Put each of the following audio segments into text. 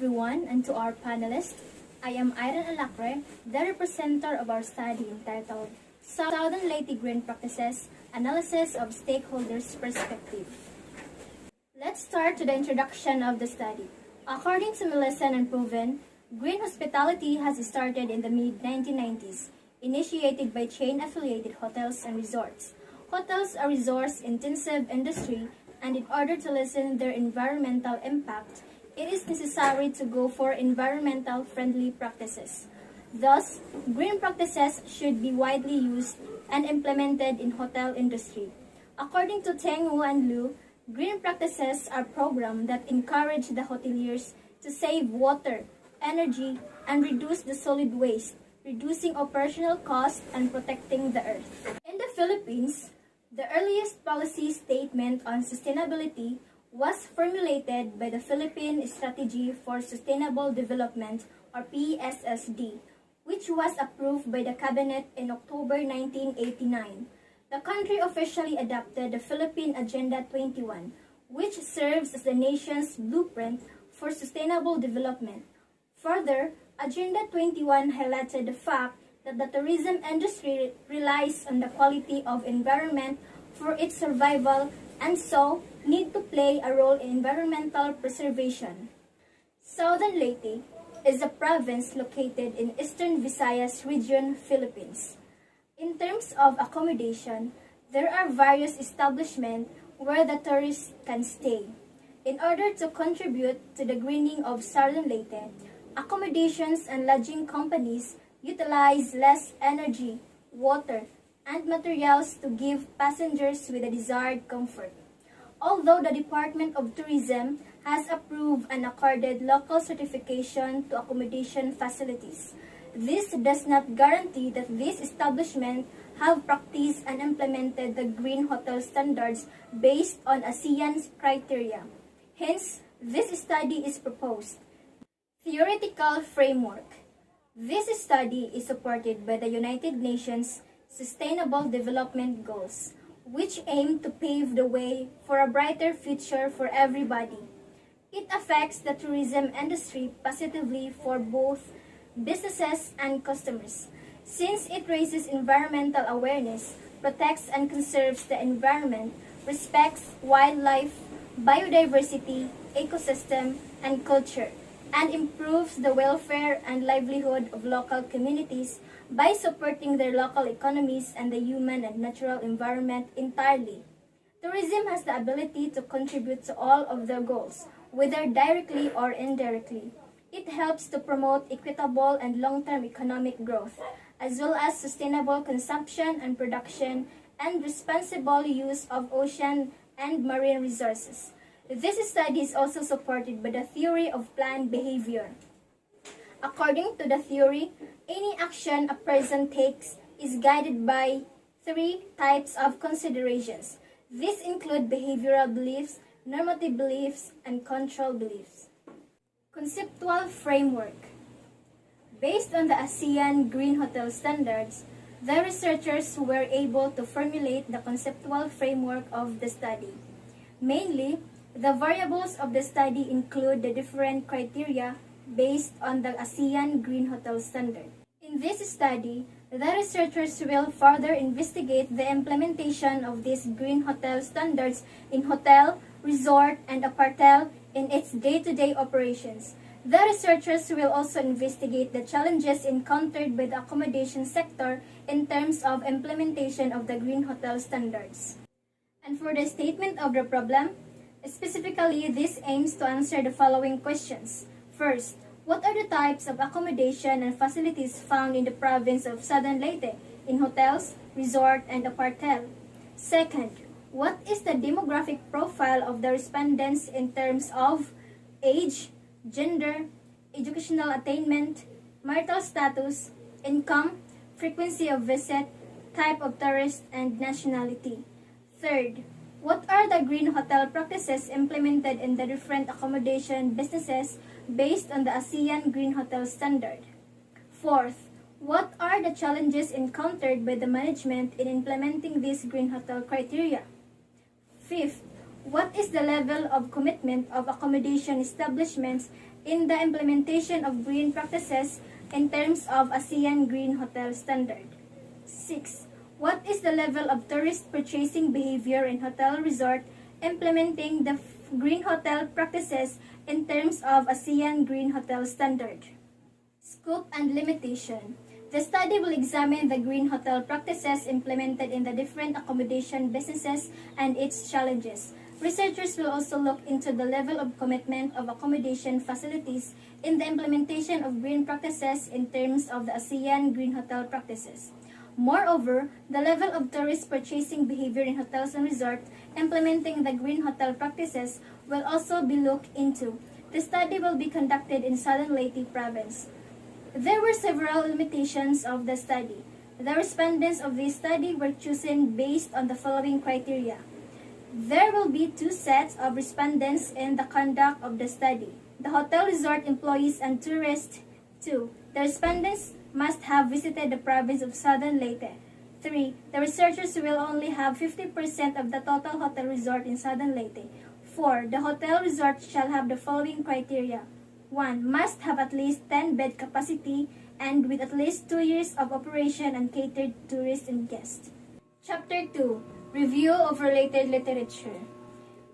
everyone, and to our panelists. I am Irene Alacre, the representative of our study entitled Southern Leyte Green Practices, Analysis of Stakeholders' Perspective. Let's start with the introduction of the study. According to Millicent and Proven, green hospitality has started in the mid-1990s, initiated by chain-affiliated hotels and resorts. Hotels are a resource-intensive industry, and in order to lessen their environmental impact, it is necessary to go for environmental friendly practices. Thus, green practices should be widely used and implemented in hotel industry. According to Teng Wu and Liu, green practices are programs that encourage the hoteliers to save water, energy, and reduce the solid waste, reducing operational costs and protecting the earth. In the Philippines, the earliest policy statement on sustainability was formulated by the Philippine Strategy for Sustainable Development, or PSSD, which was approved by the Cabinet in October 1989. The country officially adopted the Philippine Agenda 21, which serves as the nation's blueprint for sustainable development. Further, Agenda 21 highlighted the fact that the tourism industry relies on the quality of environment for its survival and so need to play a role in environmental preservation. Southern Leyte is a province located in Eastern Visayas region, Philippines. In terms of accommodation, there are various establishments where the tourists can stay. In order to contribute to the greening of Southern Leyte, accommodations and lodging companies utilize less energy, water, and materials to give passengers with the desired comfort. Although the Department of Tourism has approved and accorded local certification to accommodation facilities, this does not guarantee that these establishments have practiced and implemented the green hotel standards based on ASEAN's criteria. Hence, this study is proposed. Theoretical framework. This study is supported by the United Nations Sustainable Development Goals, which aim to pave the way for a brighter future for everybody. It affects the tourism industry positively for both businesses and customers, since it raises environmental awareness, protects and conserves the environment, respects wildlife, biodiversity, ecosystem, and culture, and improves the welfare and livelihood of local communities by supporting their local economies and the human and natural environment entirely. Tourism has the ability to contribute to all of their goals, whether directly or indirectly. It helps to promote equitable and long-term economic growth, as well as sustainable consumption and production and responsible use of ocean and marine resources. This study is also supported by the theory of planned behavior. According to the theory, any action a person takes is guided by three types of considerations. These include behavioral beliefs, normative beliefs, and control beliefs. Conceptual framework. Based on the ASEAN Green Hotel Standards, the researchers were able to formulate the conceptual framework of the study. Mainly, the variables of the study include the different criteria based on the ASEAN Green Hotel Standard. In this study, the researchers will further investigate the implementation of these green hotel standards in hotel, resort, and apartel in its day-to-day operations. The researchers will also investigate the challenges encountered by the accommodation sector in terms of implementation of the green hotel standards. And for the statement of the problem, specifically, this aims to answer the following questions. First, what are the types of accommodation and facilities found in the province of Southern Leyte in hotels, resort, and apartel? Second, what is the demographic profile of the respondents in terms of age, gender, educational attainment, marital status, income, frequency of visit, type of tourist, and nationality? Third, what are the green hotel practices implemented in the different accommodation businesses based on the ASEAN Green Hotel Standard? Fourth, what are the challenges encountered by the management in implementing these green hotel criteria? Fifth, what is the level of commitment of accommodation establishments in the implementation of green practices in terms of ASEAN Green Hotel Standard. 6. What is the level of tourist purchasing behavior in hotel resort implementing the green hotel practices in terms of ASEAN Green Hotel Standard? Scope and limitation. The study will examine the green hotel practices implemented in the different accommodation businesses and its challenges. Researchers will also look into the level of commitment of accommodation facilities in the implementation of green practices in terms of the ASEAN Green Hotel practices. Moreover, the level of tourist purchasing behavior in hotels and resorts implementing the green hotel practices will also be looked into. The study will be conducted in southern Leyte province. There were several limitations of the study. The respondents of this study were chosen based on the following criteria. There will be 2 sets of respondents in the conduct of the study: the hotel resort employees and tourists. 2. The respondents must have visited the province of southern Leyte. 3. The researchers will only have 50% of the total hotel resort in southern Leyte. 4. The hotel resort shall have the following criteria. 1. Must have at least 10 bed capacity and with at least 2 years of operation and catered to tourists and guests. Chapter 2. Review of related literature.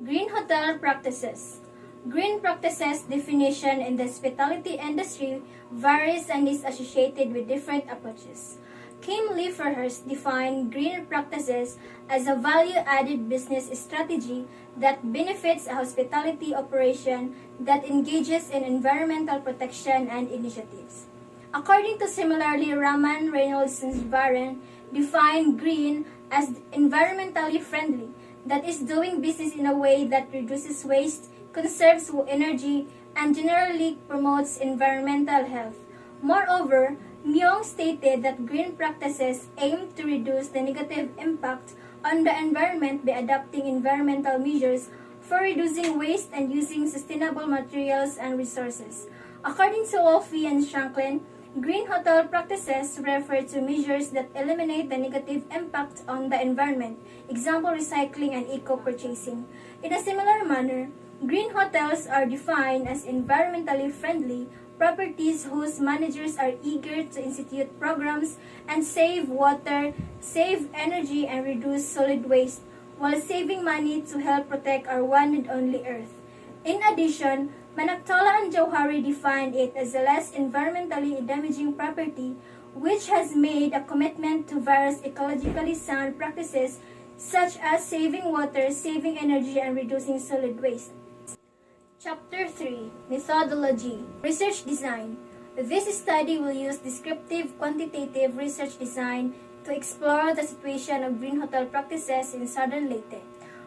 Green hotel practices. Green practices definition in the hospitality industry varies and is associated with different approaches. Kim Lieferhurst defined green practices as a value-added business strategy that benefits a hospitality operation that engages in environmental protection and initiatives. According to similarly, Raman Reynolds and Barron defined green as environmentally friendly, that is doing business in a way that reduces waste, conserves energy, and generally promotes environmental health. Moreover, Myung stated that green practices aim to reduce the negative impact on the environment by adopting environmental measures for reducing waste and using sustainable materials and resources. According to Wolfe and Shanklin, green hotel practices refer to measures that eliminate the negative impact on the environment, example recycling and eco-purchasing. In a similar manner, green hotels are defined as environmentally friendly properties whose managers are eager to institute programs and save water, save energy, and reduce solid waste, while saving money to help protect our one and only Earth. In addition, Manaktola and Jauhari defined it as a less environmentally damaging property which has made a commitment to various ecologically sound practices such as saving water, saving energy, and reducing solid waste. Chapter 3. Methodology. Research Design. This study will use descriptive quantitative research design to explore the situation of green hotel practices in southern Leyte.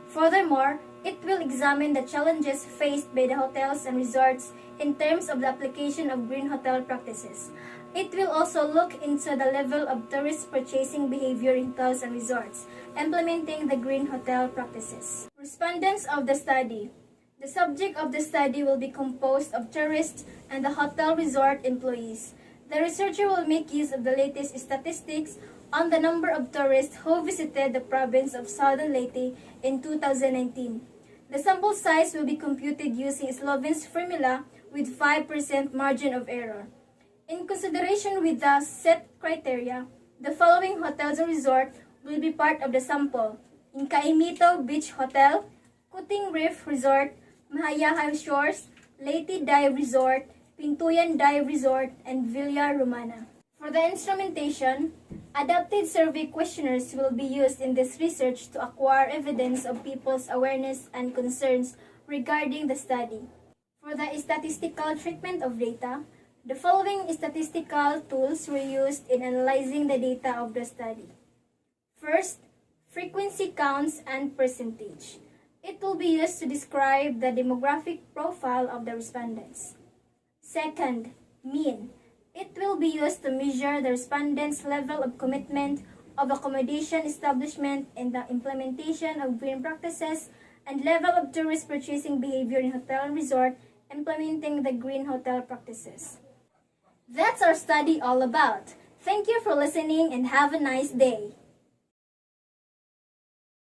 Furthermore, it will examine the challenges faced by the hotels and resorts in terms of the application of green hotel practices. It will also look into the level of tourist purchasing behavior in hotels and resorts, implementing the green hotel practices. Respondents of the study. The subject of the study will be composed of tourists and the hotel resort employees. The researcher will make use of the latest statistics on the number of tourists who visited the province of southern Leyte in 2019. The sample size will be computed using Sloven's formula with 5% margin of error. In consideration with the set criteria, the following hotels and resorts will be part of the sample: Incaimito Beach Hotel, Kuting Reef Resort, Mahayahay Shores, Leyte Dive Resort, Pintuyan Dive Resort, and Villa Romana. For the instrumentation, adapted survey questionnaires will be used in this research to acquire evidence of people's awareness and concerns regarding the study. For the statistical treatment of data, the following statistical tools were used in analyzing the data of the study. First, frequency counts and percentage. It will be used to describe the demographic profile of the respondents. Second, mean. It will be used to measure the respondents' level of commitment of accommodation establishment in the implementation of green practices and level of tourist purchasing behavior in hotel and resort implementing the green hotel practices. That's our study all about. Thank you for listening and have a nice day.